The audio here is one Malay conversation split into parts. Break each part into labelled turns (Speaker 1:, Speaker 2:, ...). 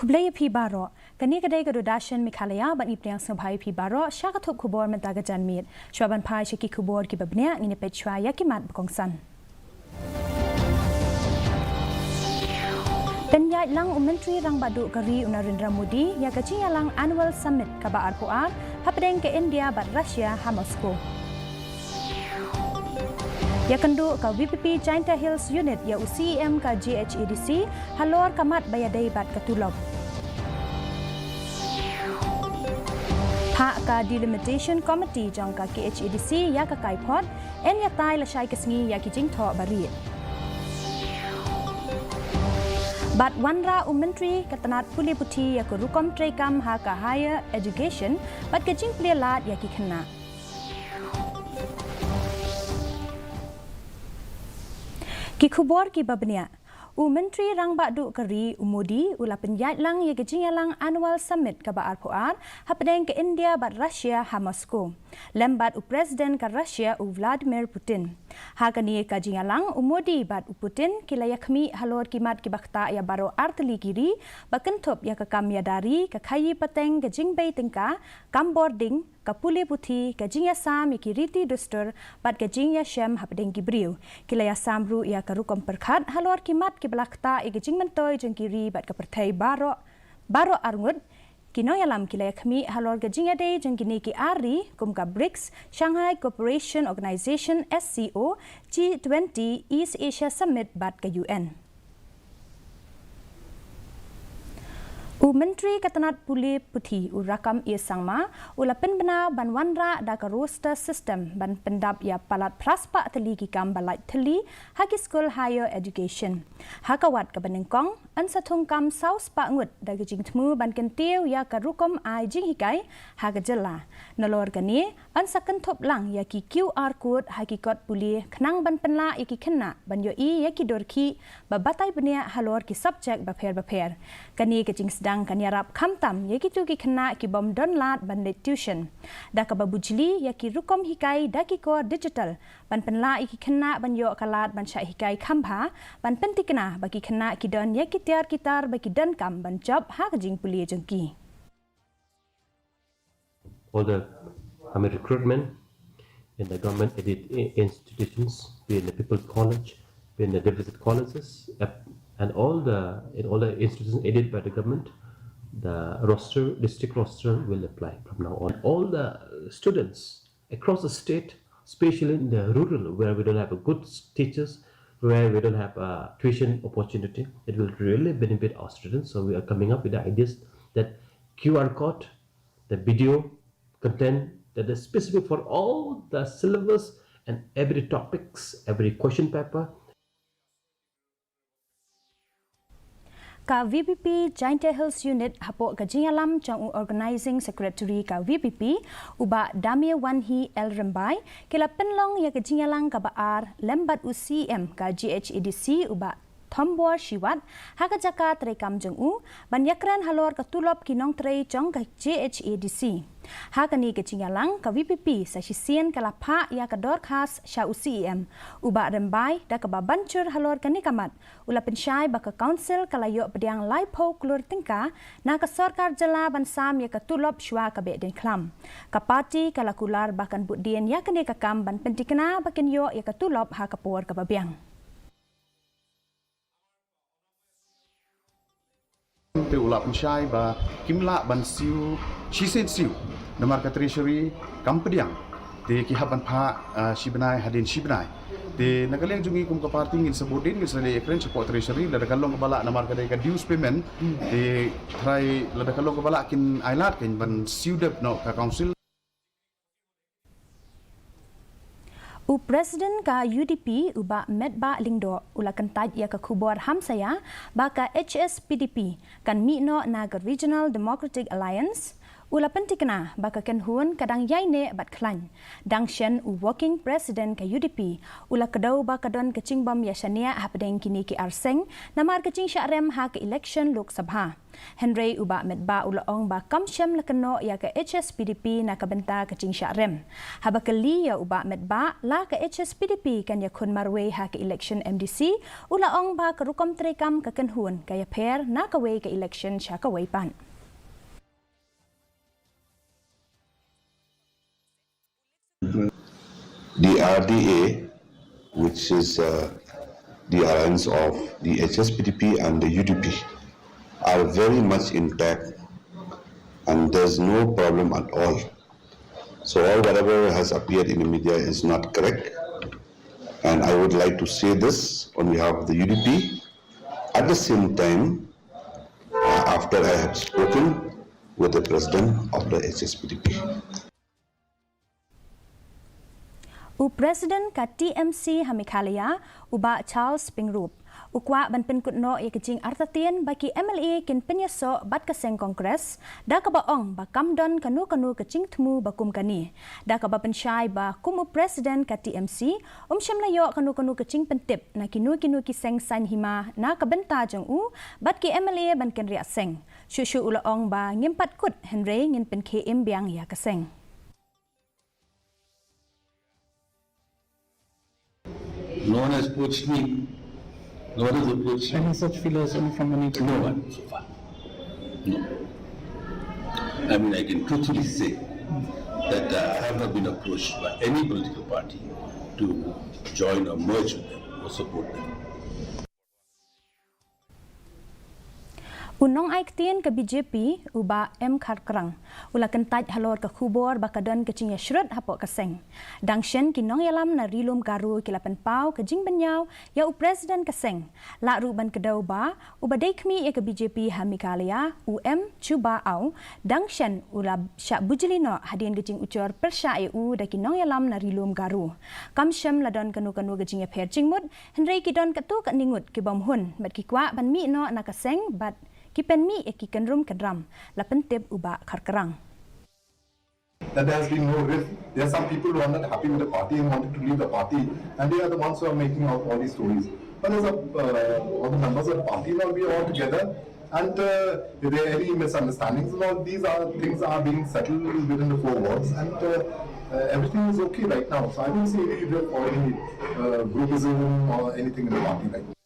Speaker 1: Kublaya pi baro, kani kadai kadudashan Meghalaya ban ipriang sabhai pi baro, syakathop kubor mentagajan mit, syuaban pai syaki kubor ki babnya ngini pechwa yakimat bekongsan. Penyait lang Menteri Rang Badu Kari Narendra Modi ya kecing lang Annual Summit ka ba RPR hapdeng ke India bat Russia ha Moscow. Ya kendu ka VPP Giant Hills Unit ya UCEM ka GHEDC halor kamat bayadai bat ketulop. Pak ka Delimitation Committee jong ka GHEDC ya ka kaipot en ya tai la syai kesngi ya kijing tho bari. Bat wanra Menteri Ketenat Puli Putih ya ke rukom trekam ha ka higher education bat kijing plelat ya ki kena. Ki kubor ki babnya Menteri Rang Badu Kari Modi ula penyait lang ya kejing lang Annual Summit ka ba RPR hapdeng ke India bat Russia ha Moscow lembat Presiden ka Russia Vladimir Putin ha kani kajing lang Modi bat Putin kilaya khmi halor kimat ki bakta ya baro artli kiri bakentop ya ka kam ya dari ka khayi pateng kejing bei tingka kam boarding ka Puli Putih kajing ya sam ki riti duster bat kajing ya shem hapdeng ki briu kilaya samru ya ka rukom perkhat halor kimat ki belakta i kajing mentoy jeng kiri bat ka perthai baro arngut kino yalam kilaya khmi halor kajing ya dei jeng kini ki ari kum ka BRICS Shanghai Cooperation Organization SCO G20 East Asia Summit bat ka UN. Menteri Ketenat Puli Putih rakam ia sangma ula penbena ban wanra da ka roster system ban pendap ya palat praspa teli ki kam balai teli haki school higher education hakawat ka benengkong an sathung kam saus pa ngut da ki jing thmu ban kentiu ya ka rukom ai jing hikai ha ka jela nolor kani an sakan thop lang ya ki QR code haki kot puli khnang ban penla ya ki khenna ban yo i ya ki dorki babatai benia halor ki subject bapher kani ka jing kan yarap khamtam ye kitu ki khna ki bom don lat ban tuition da ka babujli ya ki rukom hikai da ki ko digital ban penla ki khna ban yo kalat ban sha hikai khambha ban pentikna ba ki khna ki don ye ki tiar kitar ba ki dan kam ban job ha ka jing puli jengki
Speaker 2: all the recruitment in the government institutions, be in the People's College, be in the deficit colleges, and all the institutions aided by the government, the district roster will apply from now on. All the students across the state, especially in the rural, where we don't have a good teachers, where we don't have a tuition opportunity, it will really benefit our students. So we are coming up with the ideas that QR code, the video content that is specific for all the syllabus and every topics, every question paper.
Speaker 1: Ka VPP Giant Hills Unit hapo ka jingalam chang organizing secretary ka VPP uba Damia Wanhi El Rembai kila penlong ya ka jingalang ka baar lembat UCM ka GHEDC uba Thombor Shiwat haka jaka trekam jeng banyakran halor ka tulop kinong trei jong ka GHEDC haka ni ka jingalang ka VPP sa sisien kala pha ya ka dorkhas sha UCM uba rembai da ka babancur halor ka nikamat ula pensyai ba ka council kala yo pediang laipo klur tingka na ka sarkar jela ban sam ya ka tulop shwa ka be den klam ka parti kala kular bahkan budien ya ka ni ka kam ban pentikna bakin yo ya ka tulop ha ka por ka babiang
Speaker 3: pe ulap syai ba kimla ban siu chisen siu namar ka treasury kampediang te ki haban pha shibnai hadin shibnai te nakaleng jungi kum ka party ngin sabudin ngin sale ekren support treasury la dakalong ka bala namar ka ka dues payment te try la dakalong ka bala kin ailat kin ban siu dep no ka council
Speaker 1: Presiden ka UDP uba Medba Lingdo ula kentaj ya ka kubor hamsaya baka HSPDP kan mino naga Regional Democratic Alliance ula pentikna bakakan hun kadang yaine bat klan dangshen working president ka UDP ula kedau bakadon kecing bom yashania hapdeng kini ki arseng namar kecing syarem ha ke election Lok Sabha Henry uba medba ula ong ba kamshem lakeno ya ke HSPDP na kabenta kecing syarem habakali ya uba medba la ke HSPDP kan ya kun marwe ha ke election MDC ula ong ba kerukom trekam ka kenhun kaya per na kawe ke election syakawai pan.
Speaker 4: The RDA, which is the alliance of the HSPDP and the UDP, are very much intact and there's no problem at all. So all whatever has appeared in the media is not correct. And I would like to say this on behalf of the UDP. At the same time, after I have spoken with the president of the HSPDP.
Speaker 1: Presiden ka TMC Meghalaya uba Charles Pingrup ukwa ban penkutno ya kecing artatien bagi MLA kin penyaso bat kaseng kongres da ka baong ba kamdon kanu kecing temu bakum kani da ka ba pensyai ba kumu presiden ka TMC syamlayo kanu kecing pentip na kinu kiseng san hima na ka benta jong bat ki MLA ban ken ria seng syusyu ulaong ba ngimpat kut Henry ngin pen KM biang ya kaseng.
Speaker 5: No one has approached me. No one has approached me.
Speaker 6: Any such feelers from NITI?
Speaker 5: No one so far. No. I mean, I can truthfully say that I have not been approached by any political party to join or merge with them or support them.
Speaker 1: Unong aiktien ke BJP uba M Kharkrang ula kentaj halor ke khubor bakadon kecing yashrut hapok kaseng dangshen kinong yalam na rilum garu kilapan pau ke jing benyau ya presiden kaseng la ruban kedau ba uba dekmi ya ke BJP Meghalaya cuba au dangshen ula syak bujlino hadien kecing ucor persya EU da kinong yalam na rilum garu kamshem ladon kanu kecing ya per jingmut Henry kidon ketu kat ningut ki bom hun bat ki kwa ban mi no na kaseng bat kipen mi kikan rum kadram la pentep uba Kharkrang.
Speaker 7: That there has been no rift. There are some people who are not happy with the party and wanted to leave the party, and they are the ones who are making out all these stories. But there's all the members of the party will be all together, and if there are any misunderstandings, all these things are being settled within the four walls, and everything is okay right now. So I don't see any rift or any groupism or anything in the party right now.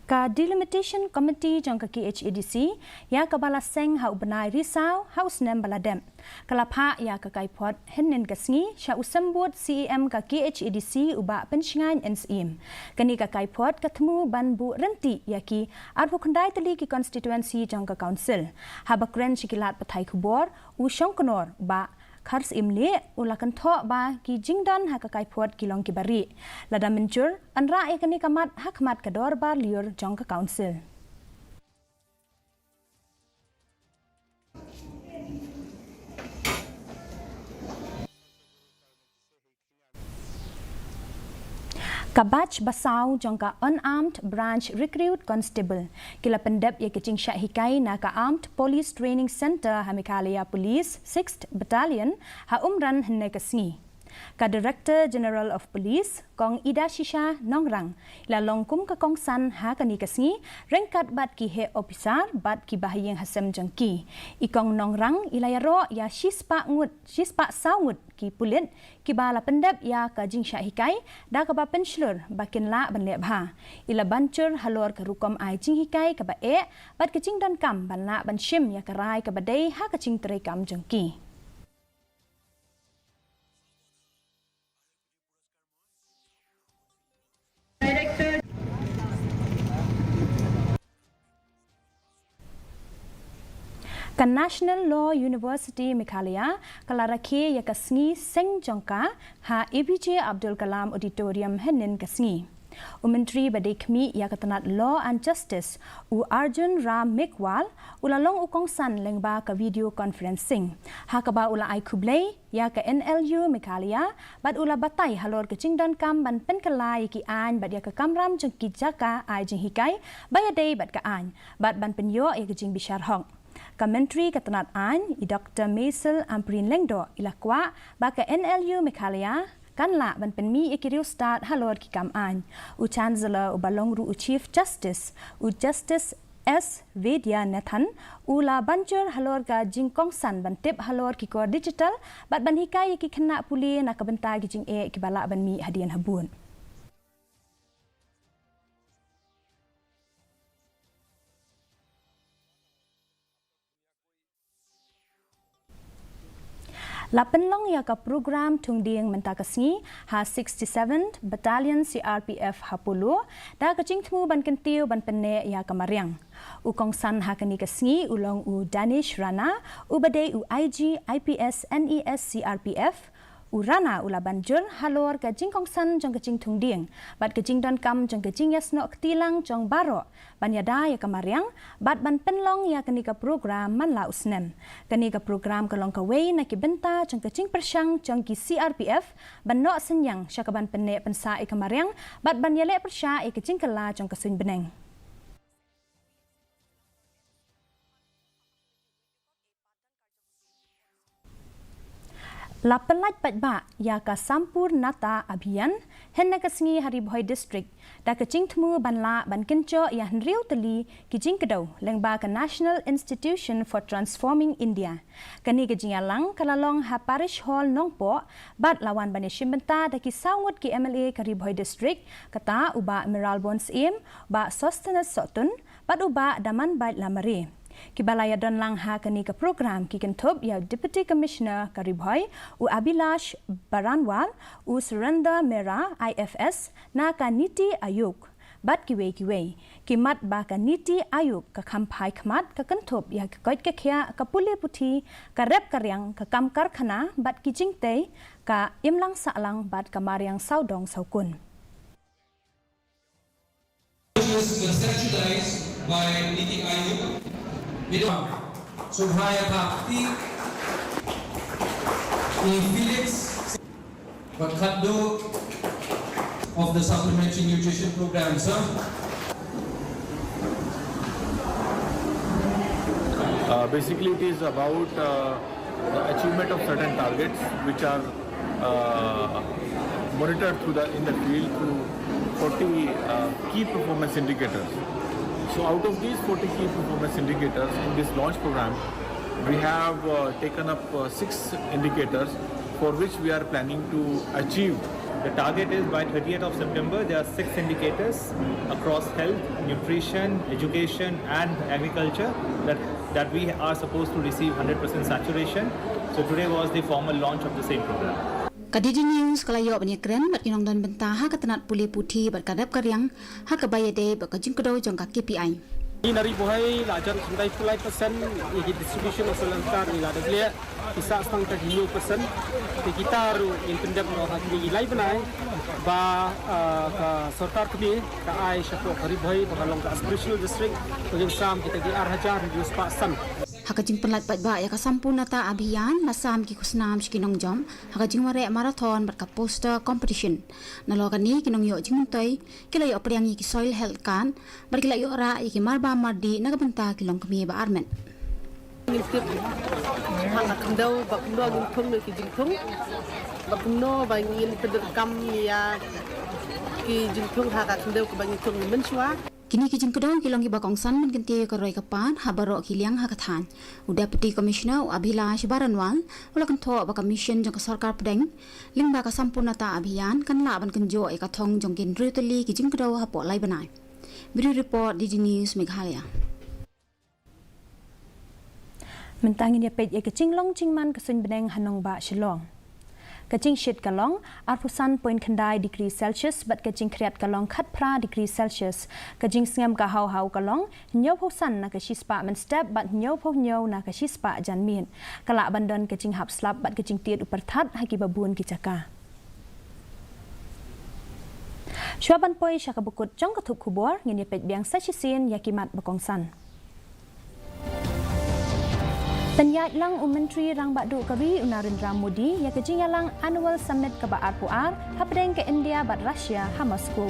Speaker 1: Ka Delimitation Committee jong ka KHADC ya kabala seng ha ubenai risau haus nem baladem kalapha ya ka kaipot henin kasngi sha usambut CEM ka KHADC uba pensngan NSIM kani ka kaipot katemu banbu renti yaki advokandai tali ki constituency jong ka council habakren sikilat pathai khubor u shongkonor ba Khars imle ulakan tho ba ki jingdan ha ka kaipot kilong ki bari lada mencur anra ekani kamat hakmat kador bar liur jong ka council Kabach Basau jongka unarmed branch recruit constable kila pendep ya kecing syak hikai na ka armed police training center Meghalaya Police 6th Battalion ha umran henne kasngi ka Director General of Police kong Ida Shisha Nongrang la longkum ka kong san ha kani kasngi rengkat bat ki he officer bat ki bahayeng hasem jengki ikong Nongrang ilayaro ya shispa saungut ki pulit ki bala pendep ya ka jing syak hikai da ka ba penslur bakin la ban lep ha ila bancur halor ka rukom ai jing hikai ka ba bat ka jing dan kam ban la ban shim ya ka rai ka badai ha ka jing terai kam jengki ka National Law University Meghalaya kalarake ya kasngi seng jongka ha APJ Abdul Kalam Auditorium henin kasngi Menteri Badai Kemi ia ketenat Law and Justice Arjun Ram Meghwal ulalong ukongsan lengba ke video conferencing. Hakaba ula ai kublai ia ke NLU Meghalaya bad ula batai halor ke cingdon kam ban penkelai ki an bad ia ke kamram jengki jaka ai jeng hikai bayadai bad ka an bad ban penyo ia ke jing bishar hong. Menteri ketenat an Dr. Maisel Amprin Lengdo ilakwa ba ke NLU Meghalaya kan la ban penmi ikiriu start halor ki kam an Chancellor balong ru Chief Justice Justice S. Vedya Nathan ula banjur halor ka jingkong san ban tip halor ki kor digital bat ban hikai ki kena puli nak bentai ki jing ki balak ban mi hadian habun. Lapenlong ya ka program tungding mentakasngi ha 67th Battalion CRPF Hapulu da kacing temu ban kentiu ban penne ya kamariang. Ukongsan ha kani kasngi ulong Danish Rana badai IG IPS NES CRPF Rana ula banjur halor ka jingkongsan jong kacing tungding bat kacing don kam jong kacing yasno ktilang jong baro banyada ya kamariang bat ban penlong ya kani ka program man la usnem kani ka program kalong ka wei na ki benta jong kacing persyang jong ki CRPF ban no senyang syakaban penne pensa e kamariang bat ban yale persya e kacing kala jong kasuin beneng. Lapelaj patba ya ka sampur nata abhiyan henna kasngi Haribhoi district da kacing temu banla ban kenco ya henriu teli kijing kedau lengba ka National Institution for Transforming India kani kijing alang kalalong ha parish hall nongpo bat lawan bani shimbenta da ki sangut ki MLA Haribhoi district kata uba Emerald Bones im ba Sostenes Sotun bat uba daman bait lamari. Kibalaya don lang ha kani ka program ki kentup ya Deputy Commissioner Haribhoi Abhilash Baranwal Surrender Mera IFS na ka NITI Aayog bat kiwe kimat ba ka NITI Aayog ka kampai kmat ka kentup ya ka koit ka kya ka puli puthi ka rep karyang ka kam karkhana bat ki jingte ka imlang salang bat ka mariang saudong saukun.
Speaker 6: Was conceptualized by NITI Aayog. Subhaya Bhakti Felix Bakhaddo of the supplementary nutrition program, sir.
Speaker 8: Basically, it is about the achievement of certain targets which are monitored in the field through 40 key performance indicators. So out of these 40 key performance indicators in this launch program, we have taken up 6 indicators for which we are planning to achieve.
Speaker 9: The target is by 30th of September, there are 6 indicators across health, nutrition, education and agriculture that we are supposed to receive 100% saturation. So today was the formal launch of the same program.
Speaker 10: Kadidi news kalayo bani kren bat kinong don bentaha katanat puli puthi bat kadap karyang ha kabayade bat kajing kedo jong ka KPI.
Speaker 11: Ini dari buhay lajar sundai pulai persen ini distribution selantar ini ada dia kisah setengah 30% kita ru intendam roh hati ilai benai ba sarkar kami ka ai syapo Haribhoi bakalong ka aspirational district kajing sam kita di arhajar reduce pasan.
Speaker 10: Hakajing penlat patba ya kasampun nata abhiyan masam ki kusnam kinong jom hakajing ware marathon berka poster competition nalokan ni kinong yo jingtoy kilayo priang ki soil health kan berkilayo ra ki marba mardi nagabanta kilong kami ba armen
Speaker 12: ngintip hakandau bakno ngintong ki jingtong bakno bangin pedekam ya ki jingtong hakandau ke bangitong menswa.
Speaker 10: Kini kijing kedong kilong ibakongsan mengentie keroi kapan habaro kiliang hakathan. Deputy Commissioner Abhilash Baranwal ulakan tho ba commission jong sarkar pedeng ling ba ka sampurnata abhiyan kan la ban kenjo e kathong jong kin ritali kijing kedong hapo lai banai. Video report DG News Meghalaya.
Speaker 1: Mentangin ya pej e kecing long cingman kesun beneng hanong ba shilong. Kacing shit kalong arpusan point kandai degree Celsius bat kacing kriat kalong khat pra degree Celsius kacing sngam ka hau kalong nyau phosan na kashispa men step bat nyau pho nyau na kashispa janmin kala bandon kacing hap slap bat kacing tiet uperthat haki babun ki caka. Shuaban poi syakabukut jong ketuk kubor ngini pej biang sachisin yakimat bakongsan. Penyat lang Menteri Rang Badu Kari Narendra Modi ya kejingalang Annual Summit ke Baar Puar hapdeng ke India bat Russia ha Moscow.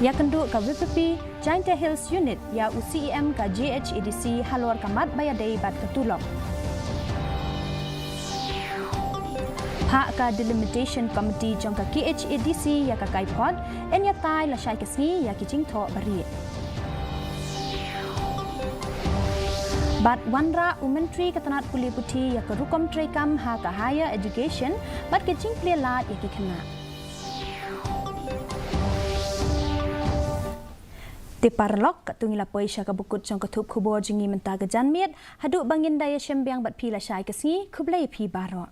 Speaker 1: Ya kenduk ke VPP Giant Hills Unit ya UCEM ke JHEDC halor kamat bayadai bat ketulok. Hak ke Delimitation Committee jong ke KHEDC ya ke kaipod en ya tai la syai kesni ya kijing tok bari. Bat wanra Menteri Ketanat Puli Putih ya ke Rukom Trekam ha ke Higher Education bat kijing plelat ya ki kena. Tiparlok katungila poi syaka bukut jong ketup kubur jingi mentah gejan miet haduk bangin daya syembiang bat pila syai kesni kublai pi barok.